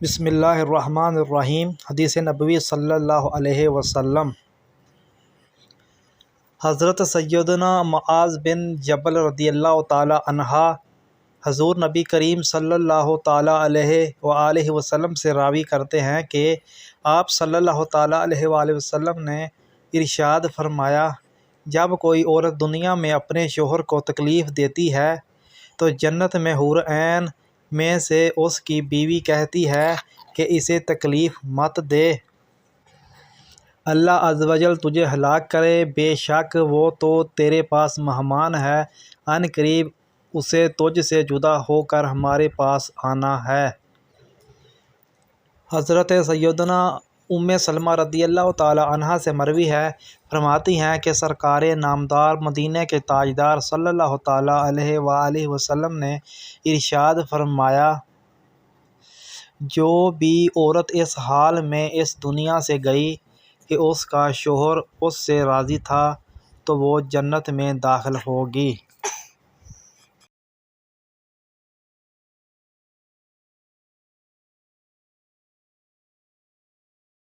بسم اللہ الرحمن الرحیم۔ حدیث نبوی صلی اللہ علیہ وسلم۔ حضرت سیدنا معاذ بن جبل رضی اللہ تعالی عنہ حضور نبی کریم صلی اللہ تعالی علیہ وآلہ وسلم سے راوی کرتے ہیں کہ آپ صلی اللہ تعالی علیہ وآلہ وسلم نے ارشاد فرمایا، جب کوئی عورت دنیا میں اپنے شوہر کو تکلیف دیتی ہے تو جنت میں حور عین میں سے اس کی بیوی کہتی ہے کہ اسے تکلیف مت دے، اللہ عز و جل تجھے ہلاک کرے، بے شک وہ تو تیرے پاس مہمان ہے، عن قریب اسے تجھ سے جدا ہو کر ہمارے پاس آنا ہے۔ حضرت سیدنا ام سلمہ رضی اللہ تعالی عنہ سے مروی ہے، فرماتی ہیں کہ سرکار نامدار مدینہ کے تاجدار صلی اللہ تعالی علیہ وآلہ وسلم نے ارشاد فرمایا، جو بھی عورت اس حال میں اس دنیا سے گئی کہ اس کا شوہر اس سے راضی تھا تو وہ جنت میں داخل ہوگی۔